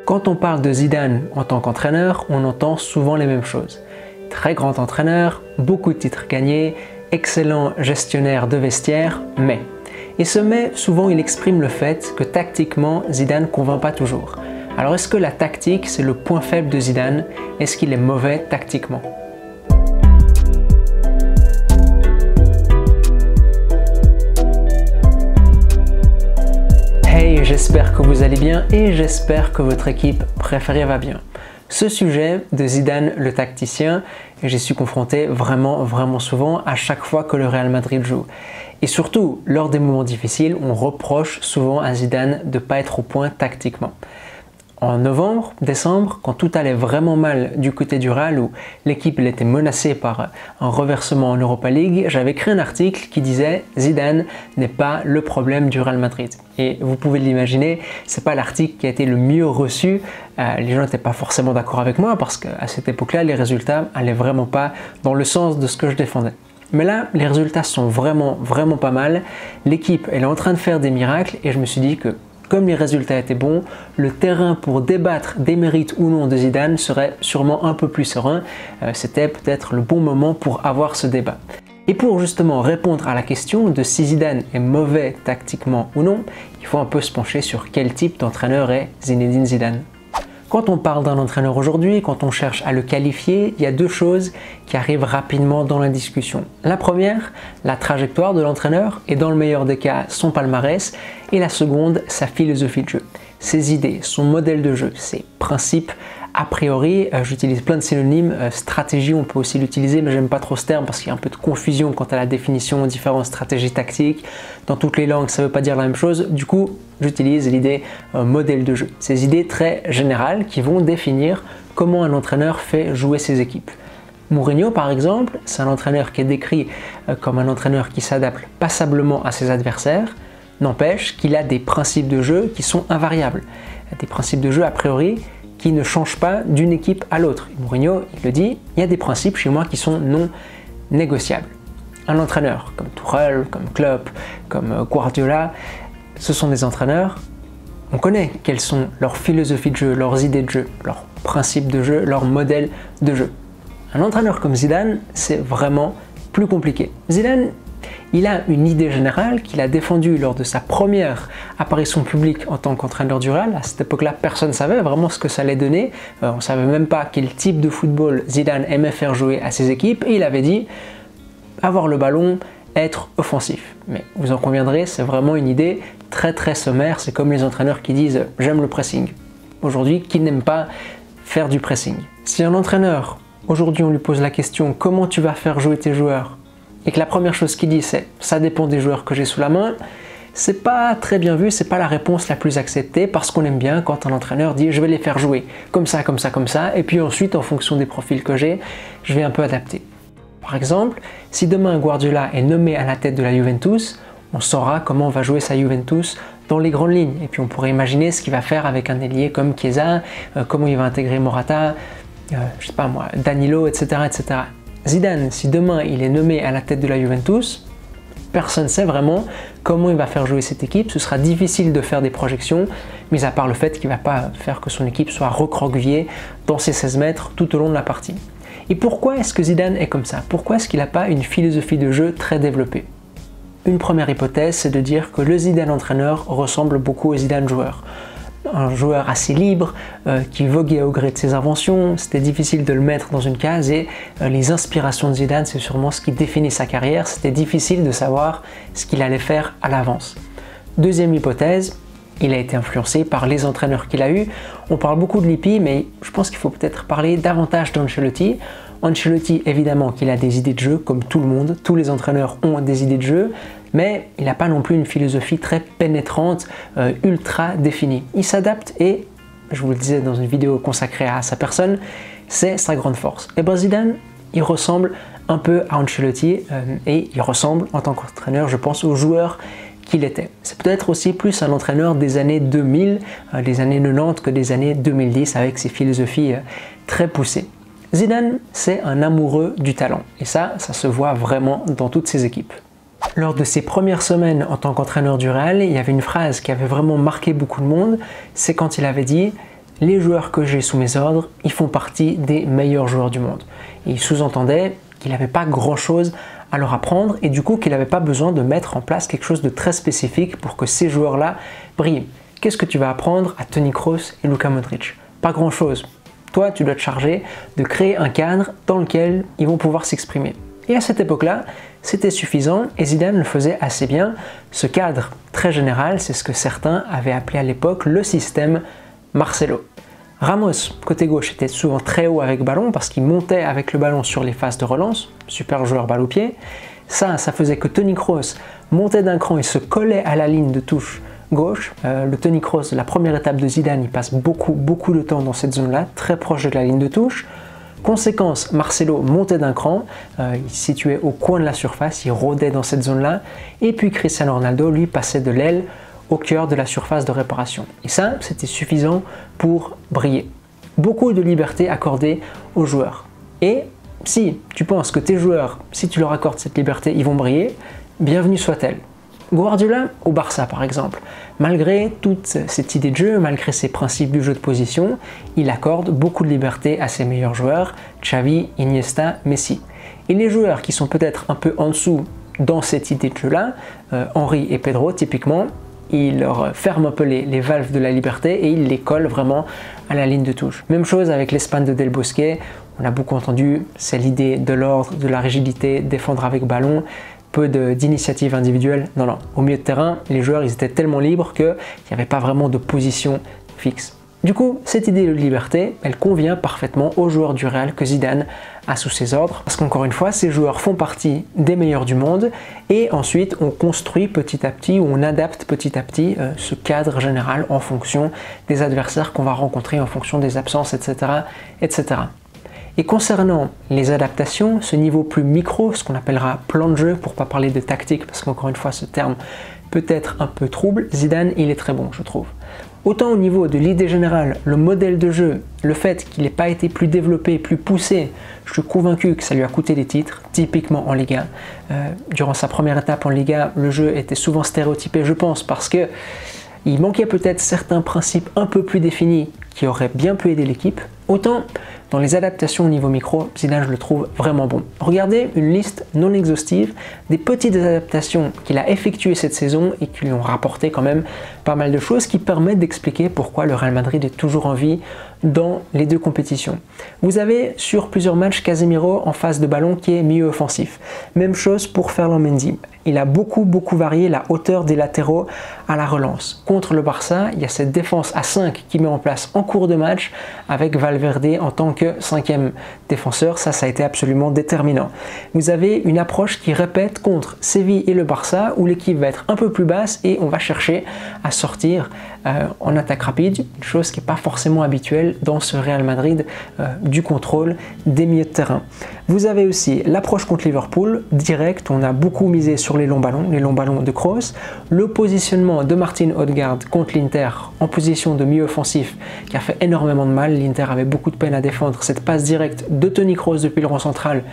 Quand on parle de Zidane en tant qu'entraîneur, on entend souvent les mêmes choses. Très grand entraîneur, beaucoup de titres gagnés, excellent gestionnaire de vestiaire, mais... Et ce mais, souvent il exprime le fait que tactiquement, Zidane ne convainc pas toujours. Alors est-ce que la tactique, c'est le point faible de Zidane? Est-ce qu'il est mauvais tactiquement? Hey, j'espère que vous allez bien et j'espère que votre équipe préférée va bien. Ce sujet de Zidane le tacticien, j'y suis confronté vraiment souvent à chaque fois que le Real Madrid joue. Et surtout, lors des moments difficiles, on reproche souvent à Zidane de ne pas être au point tactiquement. En novembre, décembre, quand tout allait vraiment mal du côté du Real, où l'équipe était menacée par un reversement en Europa League, j'avais écrit un article qui disait « Zidane n'est pas le problème du Real Madrid ». Et vous pouvez l'imaginer, ce n'est pas l'article qui a été le mieux reçu. Les gens n'étaient pas forcément d'accord avec moi parce qu'à cette époque-là, les résultats n'allaient vraiment pas dans le sens de ce que je défendais. Mais là, les résultats sont vraiment pas mal. L'équipe, elle est en train de faire des miracles et je me suis dit que comme les résultats étaient bons, le terrain pour débattre des mérites ou non de Zidane serait sûrement un peu plus serein. C'était peut-être le bon moment pour avoir ce débat. Et pour justement répondre à la question de si Zidane est mauvais tactiquement ou non, il faut un peu se pencher sur quel type d'entraîneur est Zinedine Zidane. Quand on parle d'un entraîneur aujourd'hui, quand on cherche à le qualifier, il y a deux choses qui arrivent rapidement dans la discussion. La première, la trajectoire de l'entraîneur et dans le meilleur des cas, son palmarès. Et la seconde, sa philosophie de jeu, ses idées, son modèle de jeu, ses principes. A priori, j'utilise plein de synonymes, stratégie on peut aussi l'utiliser, mais j'aime pas trop ce terme parce qu'il y a un peu de confusion quant à la définition de différentes stratégies tactiques. Dans toutes les langues, ça veut pas dire la même chose. Du coup, j'utilise l'idée modèle de jeu. Ces idées très générales qui vont définir comment un entraîneur fait jouer ses équipes. Mourinho, par exemple, c'est un entraîneur qui est décrit comme un entraîneur qui s'adapte passablement à ses adversaires. N'empêche qu'il a des principes de jeu qui sont invariables. Des principes de jeu, a priori, qui ne changent pas d'une équipe à l'autre. Mourinho, il le dit, il y a des principes chez moi qui sont non négociables. Un entraîneur comme Tuchel, comme Klopp, comme Guardiola, ce sont des entraîneurs, on connaît quelles sont leurs philosophies de jeu, leurs idées de jeu, leurs principes de jeu, leurs modèles de jeu. Un entraîneur comme Zidane, c'est vraiment plus compliqué. Zidane, il a une idée générale qu'il a défendue lors de sa première apparition publique en tant qu'entraîneur du Real. À cette époque-là, personne ne savait vraiment ce que ça allait donner. On ne savait même pas quel type de football Zidane aimait faire jouer à ses équipes. Et il avait dit avoir le ballon, être offensif. Mais vous en conviendrez, c'est vraiment une idée très sommaire. C'est comme les entraîneurs qui disent « j'aime le pressing ». Aujourd'hui, qui n'aime pas faire du pressing? Si un entraîneur, aujourd'hui on lui pose la question « comment tu vas faire jouer tes joueurs ?» et que la première chose qu'il dit c'est « ça dépend des joueurs que j'ai sous la main », c'est pas très bien vu, c'est pas la réponse la plus acceptée parce qu'on aime bien quand un entraîneur dit « je vais les faire jouer comme ça, et puis ensuite en fonction des profils que j'ai, je vais un peu adapter ». Par exemple, si demain Guardiola est nommé à la tête de la Juventus, on saura comment va jouer sa Juventus dans les grandes lignes et puis on pourrait imaginer ce qu'il va faire avec un ailier comme Chiesa, comment il va intégrer Morata, je sais pas moi, Danilo, etc. Zidane, si demain il est nommé à la tête de la Juventus, personne ne sait vraiment comment il va faire jouer cette équipe. Ce sera difficile de faire des projections, mis à part le fait qu'il ne va pas faire que son équipe soit recroquevillée dans ses 16 mètres tout au long de la partie. Et pourquoi est-ce que Zidane est comme ça? Pourquoi est-ce qu'il n'a pas une philosophie de jeu très développée? Une première hypothèse, c'est de dire que le Zidane entraîneur ressemble beaucoup au Zidane joueur. Un joueur assez libre, qui voguait au gré de ses inventions, c'était difficile de le mettre dans une case et les inspirations de Zidane, c'est sûrement ce qui définit sa carrière, c'était difficile de savoir ce qu'il allait faire à l'avance. Deuxième hypothèse, il a été influencé par les entraîneurs qu'il a eu. On parle beaucoup de Lippi, mais je pense qu'il faut peut-être parler davantage d'Ancelotti. Ancelotti, évidemment qu'il a des idées de jeu, comme tout le monde, tous les entraîneurs ont des idées de jeu, mais il n'a pas non plus une philosophie très pénétrante, ultra définie. Il s'adapte et, je vous le disais dans une vidéo consacrée à sa personne, c'est sa grande force. Et ben Zidane, il ressemble un peu à Ancelotti et il ressemble en tant qu'entraîneur, je pense, au joueur qu'il était. C'est peut-être aussi plus un entraîneur des années 2000, des années 90 que des années 2010 avec ses philosophies très poussées. Zidane, c'est un amoureux du talent et ça se voit vraiment dans toutes ses équipes. Lors de ses premières semaines en tant qu'entraîneur du Real, il y avait une phrase qui avait vraiment marqué beaucoup de monde, c'est quand il avait dit les joueurs que j'ai sous mes ordres, ils font partie des meilleurs joueurs du monde. Et il sous-entendait qu'il n'avait pas grand-chose à leur apprendre et du coup qu'il n'avait pas besoin de mettre en place quelque chose de très spécifique pour que ces joueurs-là brillent. Qu'est-ce que tu vas apprendre à Toni Kroos et Luka Modric? Pas grand-chose. Toi, tu dois te charger de créer un cadre dans lequel ils vont pouvoir s'exprimer. Et à cette époque-là, c'était suffisant et Zidane le faisait assez bien. Ce cadre très général, c'est ce que certains avaient appelé à l'époque le système Marcelo. Ramos, côté gauche, était souvent très haut avec ballon parce qu'il montait avec le ballon sur les phases de relance, super joueur balle au pied. Ça faisait que Toni Kroos montait d'un cran et se collait à la ligne de touche gauche. Le Toni Kroos de la première étape de Zidane, il passe beaucoup de temps dans cette zone-là, très proche de la ligne de touche. Conséquence, Marcelo montait d'un cran, il se situait au coin de la surface, il rôdait dans cette zone-là. Et puis Cristiano Ronaldo, lui, passait de l'aile au cœur de la surface de réparation. Et ça, c'était suffisant pour briller. Beaucoup de liberté accordée aux joueurs. Et si tu penses que tes joueurs, si tu leur accordes cette liberté, ils vont briller, bienvenue soit-elle. Guardiola au Barça par exemple, malgré toute cette idée de jeu, malgré ses principes du jeu de position, il accorde beaucoup de liberté à ses meilleurs joueurs, Xavi, Iniesta, Messi. Et les joueurs qui sont peut-être un peu en dessous dans cette idée de jeu-là, Henry et Pedro typiquement, il leur ferme un peu les valves de la liberté et il les colle vraiment à la ligne de touche. Même chose avec l'Espagne de Del Bosque, on a beaucoup entendu, c'est l'idée de l'ordre, de la rigidité, défendre avec ballon, peu d'initiatives individuelles. Non, au milieu de terrain, les joueurs ils étaient tellement libres qu'il n'y avait pas vraiment de position fixe. Du coup, cette idée de liberté, elle convient parfaitement aux joueurs du Real que Zidane a sous ses ordres, parce qu'encore une fois, ces joueurs font partie des meilleurs du monde, et ensuite on construit petit à petit, ou on adapte petit à petit ce cadre général en fonction des adversaires qu'on va rencontrer, en fonction des absences, etc. etc. Et concernant les adaptations, ce niveau plus micro, ce qu'on appellera plan de jeu, pour ne pas parler de tactique, parce qu'encore une fois ce terme peut être un peu trouble, Zidane il est très bon je trouve. Autant au niveau de l'idée générale, le modèle de jeu, le fait qu'il n'ait pas été plus développé, plus poussé, je suis convaincu que ça lui a coûté des titres, typiquement en Liga. Durant sa première étape en Liga, le jeu était souvent stéréotypé, je pense, parce que il manquait peut-être certains principes un peu plus définis qui auraient bien pu aider l'équipe. Autant dans les adaptations au niveau micro, Zidane je le trouve vraiment bon. Regardez une liste non exhaustive des petites adaptations qu'il a effectuées cette saison et qui lui ont rapporté quand même pas mal de choses qui permettent d'expliquer pourquoi le Real Madrid est toujours en vie dans les deux compétitions. Vous avez sur plusieurs matchs Casemiro en face de ballon qui est milieu offensif. Même chose pour Ferland Mendy. Il a beaucoup varié la hauteur des latéraux à la relance. Contre le Barça, il y a cette défense à 5 qui met en place en cours de match avec Valverde en tant que 5e défenseur. Ça a été absolument déterminant. Vous avez une approche qui répète contre Séville et le Barça où l'équipe va être un peu plus basse et on va chercher à sortir en attaque rapide, une chose qui n'est pas forcément habituelle dans ce Real Madrid du contrôle des milieux de terrain. Vous avez aussi l'approche contre Liverpool, direct, on a beaucoup misé sur les longs ballons de Kroos, le positionnement de Martin Odegaard contre l'Inter en position de milieu offensif qui a fait énormément de mal, l'Inter avait beaucoup de peine à défendre cette passe directe de Toni Kroos depuis le rang central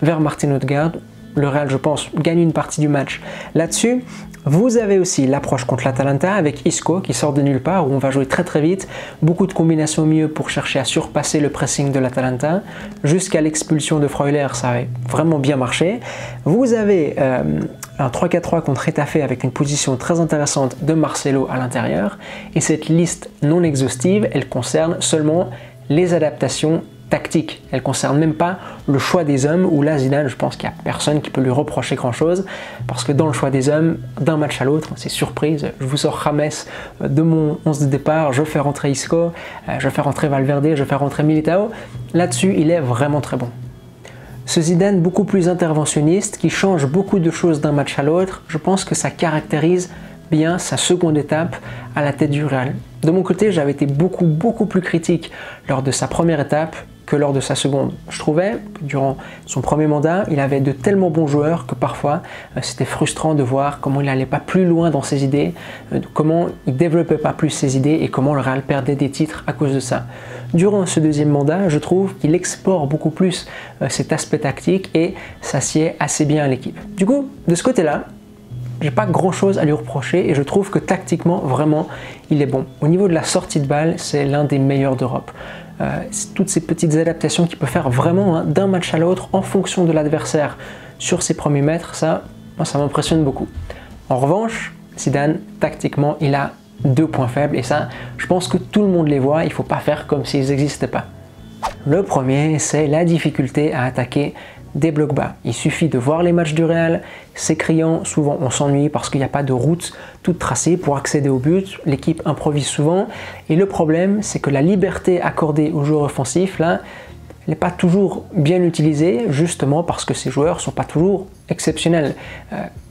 vers Martin Odegaard. Le Real, je pense, gagne une partie du match là-dessus. Vous avez aussi l'approche contre l'Atalanta avec Isco qui sort de nulle part où on va jouer très vite, beaucoup de combinaisons au milieu pour chercher à surpasser le pressing de l'Atalanta. Jusqu'à l'expulsion de Freuler, ça avait vraiment bien marché. Vous avez un 3-4-3 contre Getafe avec une position très intéressante de Marcelo à l'intérieur. Et cette liste non exhaustive, elle concerne seulement les adaptations tactique. Elle ne concerne même pas le choix des hommes où là Zidane, je pense qu'il n'y a personne qui peut lui reprocher grand chose parce que dans le choix des hommes, d'un match à l'autre, c'est surprise, je vous sors James de mon 11 de départ, je fais rentrer Isco, je fais rentrer Valverde, je fais rentrer Militao. Là-dessus, il est vraiment très bon. Ce Zidane beaucoup plus interventionniste qui change beaucoup de choses d'un match à l'autre, je pense que ça caractérise bien sa seconde étape à la tête du Real. De mon côté, j'avais été beaucoup plus critique lors de sa première étape que lors de sa seconde. Je trouvais que durant son premier mandat, il avait de tellement bons joueurs que parfois c'était frustrant de voir comment il n'allait pas plus loin dans ses idées, comment il ne développait pas plus ses idées et comment le Real perdait des titres à cause de ça. Durant ce deuxième mandat, je trouve qu'il explore beaucoup plus cet aspect tactique et s'assied assez bien à l'équipe. Du coup, de ce côté-là, j'ai pas grand chose à lui reprocher et je trouve que tactiquement, vraiment, il est bon. Au niveau de la sortie de balle, c'est l'un des meilleurs d'Europe. Toutes ces petites adaptations qu'il peut faire vraiment d'un match à l'autre en fonction de l'adversaire sur ses premiers mètres, ça m'impressionne beaucoup. En revanche, Zidane, tactiquement, il a 2 points faibles et ça, je pense que tout le monde les voit, il ne faut pas faire comme s'ils n'existaient pas. Le premier, c'est la difficulté à attaquer des blocs bas. Il suffit de voir les matchs du Real, c'est criant, souvent on s'ennuie parce qu'il n'y a pas de route toute tracée pour accéder au but, l'équipe improvise souvent et le problème c'est que la liberté accordée aux joueurs offensifs là, elle n'est pas toujours bien utilisée justement parce que ces joueurs ne sont pas toujours exceptionnels.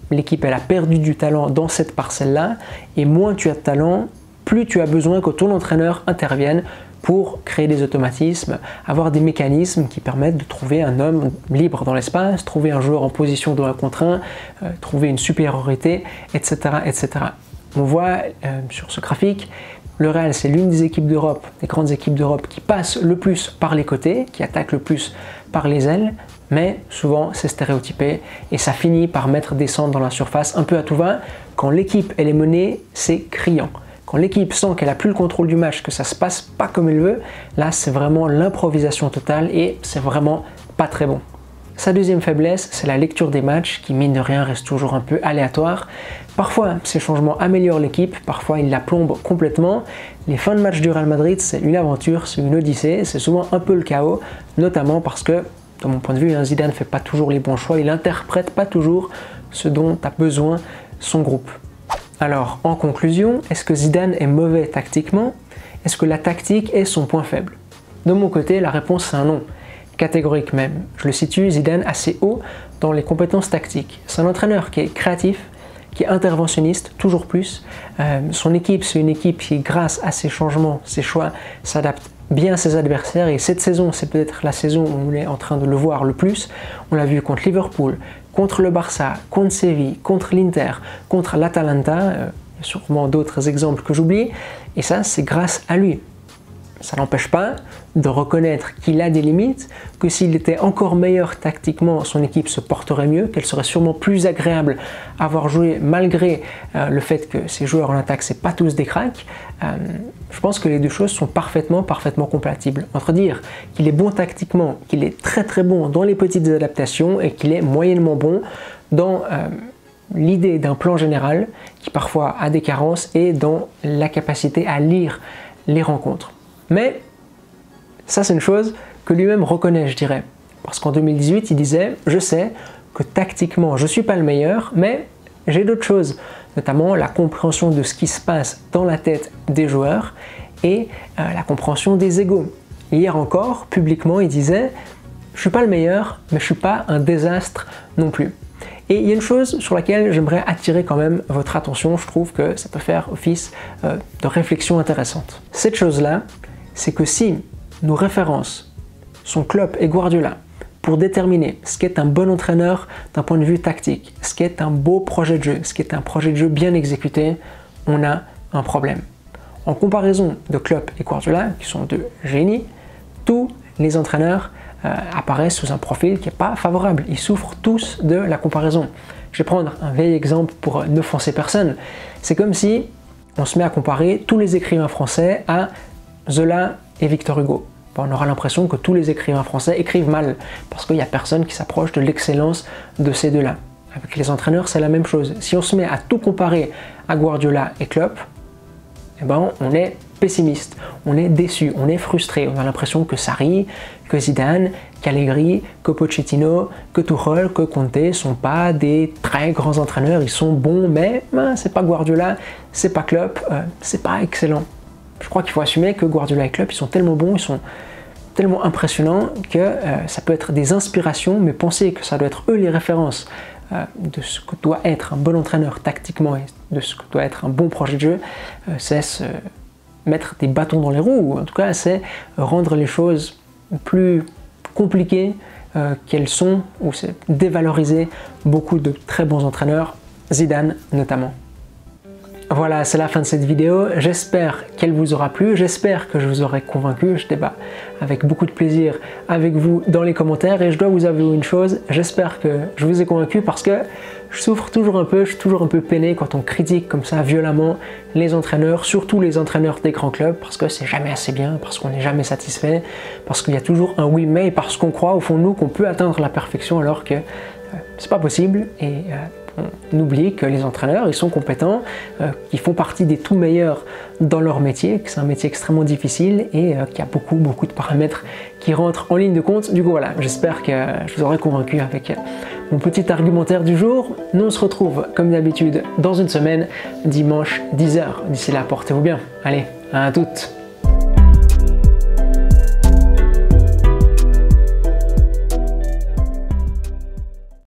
L'équipe elle a perdu du talent dans cette parcelle-là et moins tu as de talent, plus tu as besoin que ton entraîneur intervienne pour créer des automatismes, avoir des mécanismes qui permettent de trouver un homme libre dans l'espace, trouver un joueur en position de 1 contre 1, trouver une supériorité, etc. etc. On voit sur ce graphique, le Real c'est l'une des équipes d'Europe, des grandes équipes d'Europe qui passe le plus par les côtés, qui attaque le plus par les ailes, mais souvent c'est stéréotypé et ça finit par mettre des centres dans la surface un peu à tout va. Quand l'équipe elle est menée, c'est criant. Quand l'équipe sent qu'elle n'a plus le contrôle du match, que ça ne se passe pas comme elle veut, là c'est vraiment l'improvisation totale et c'est vraiment pas très bon. Sa deuxième faiblesse, c'est la lecture des matchs qui mine de rien reste toujours un peu aléatoire. Parfois ces changements améliorent l'équipe, parfois ils la plombent complètement. Les fins de match du Real Madrid c'est une aventure, c'est une odyssée, c'est souvent un peu le chaos, notamment parce que, de mon point de vue, Zidane ne fait pas toujours les bons choix, il n'interprète pas toujours ce dont a besoin son groupe. Alors, en conclusion, est-ce que Zidane est mauvais tactiquement? Est-ce que la tactique est son point faible? De mon côté, la réponse c'est un non, catégorique même. Je le situe, Zidane, assez haut dans les compétences tactiques. C'est un entraîneur qui est créatif, qui est interventionniste, toujours plus. Son équipe, c'est une équipe qui, grâce à ses changements, ses choix, s'adapte bien à ses adversaires et cette saison, c'est peut-être la saison où on est en train de le voir le plus. On l'a vu contre Liverpool, contre le Barça, contre Séville, contre l'Inter, contre l'Atalanta, il y a sûrement d'autres exemples que j'oublie, et ça c'est grâce à lui. Ça n'empêche pas de reconnaître qu'il a des limites, que s'il était encore meilleur tactiquement, son équipe se porterait mieux, qu'elle serait sûrement plus agréable à avoir joué malgré le fait que ses joueurs en attaque, c'est pas tous des cracks. Je pense que les deux choses sont parfaitement compatibles. Entre dire qu'il est bon tactiquement, qu'il est très très bon dans les petites adaptations et qu'il est moyennement bon dans l'idée d'un plan général qui parfois a des carences et dans la capacité à lire les rencontres. Mais ça c'est une chose que lui-même reconnaît, je dirais. Parce qu'en 2018, il disait « Je sais que tactiquement, je ne suis pas le meilleur, mais j'ai d'autres choses. » Notamment la compréhension de ce qui se passe dans la tête des joueurs et la compréhension des égos. Hier encore, publiquement, il disait « Je ne suis pas le meilleur, mais je ne suis pas un désastre non plus. » Et il y a une chose sur laquelle j'aimerais attirer quand même votre attention, je trouve que ça peut faire office de réflexion intéressante. Cette chose-là, c'est que si nos références sont Klopp et Guardiola pour déterminer ce qu'est un bon entraîneur d'un point de vue tactique, ce qu'est un beau projet de jeu, ce qu'est un projet de jeu bien exécuté, on a un problème. En comparaison de Klopp et Guardiola, qui sont deux génies, tous les entraîneurs apparaissent sous un profil qui n'est pas favorable. Ils souffrent tous de la comparaison. Je vais prendre un vieil exemple pour n'offenser personne. C'est comme si on se met à comparer tous les écrivains français à Zola et Victor Hugo. On aura l'impression que tous les écrivains français écrivent mal, parce qu'il n'y a personne qui s'approche de l'excellence de ces deux-là. Avec les entraîneurs, c'est la même chose. Si on se met à tout comparer à Guardiola et Klopp, eh ben, on est pessimiste, on est déçu, on est frustré. On a l'impression que Sarri, que Zidane, qu'Allegri, que Pochettino, que Tuchel, que Conte ne sont pas des très grands entraîneurs. Ils sont bons, mais c'est pas Guardiola, c'est pas Klopp, c'est pas excellent. Je crois qu'il faut assumer que Guardiola et Klopp, ils sont tellement bons, ils sont tellement impressionnants que ça peut être des inspirations, mais penser que ça doit être eux les références de ce que doit être un bon entraîneur tactiquement et de ce que doit être un bon projet de jeu, c'est se mettre des bâtons dans les roues, ou en tout cas c'est rendre les choses plus compliquées qu'elles sont, ou c'est dévaloriser beaucoup de très bons entraîneurs, Zidane notamment. Voilà, c'est la fin de cette vidéo. J'espère qu'elle vous aura plu. J'espère que je vous aurai convaincu. Je débat avec beaucoup de plaisir avec vous dans les commentaires. Et je dois vous avouer une chose, j'espère que je vous ai convaincu parce que je souffre toujours un peu, je suis toujours un peu peiné quand on critique comme ça violemment les entraîneurs, surtout les entraîneurs des grands clubs, parce que c'est jamais assez bien, parce qu'on n'est jamais satisfait, parce qu'il y a toujours un oui mais, parce qu'on croit au fond de nous qu'on peut atteindre la perfection alors que c'est pas possible. Et on oublie que les entraîneurs, ils sont compétents, qu'ils font partie des tout meilleurs dans leur métier, que c'est un métier extrêmement difficile et qu'il y a beaucoup de paramètres qui rentrent en ligne de compte. Du coup voilà, j'espère que je vous aurai convaincu avec mon petit argumentaire du jour. Nous on se retrouve comme d'habitude dans une semaine, dimanche 10h. D'ici là, portez-vous bien. Allez, à toutes.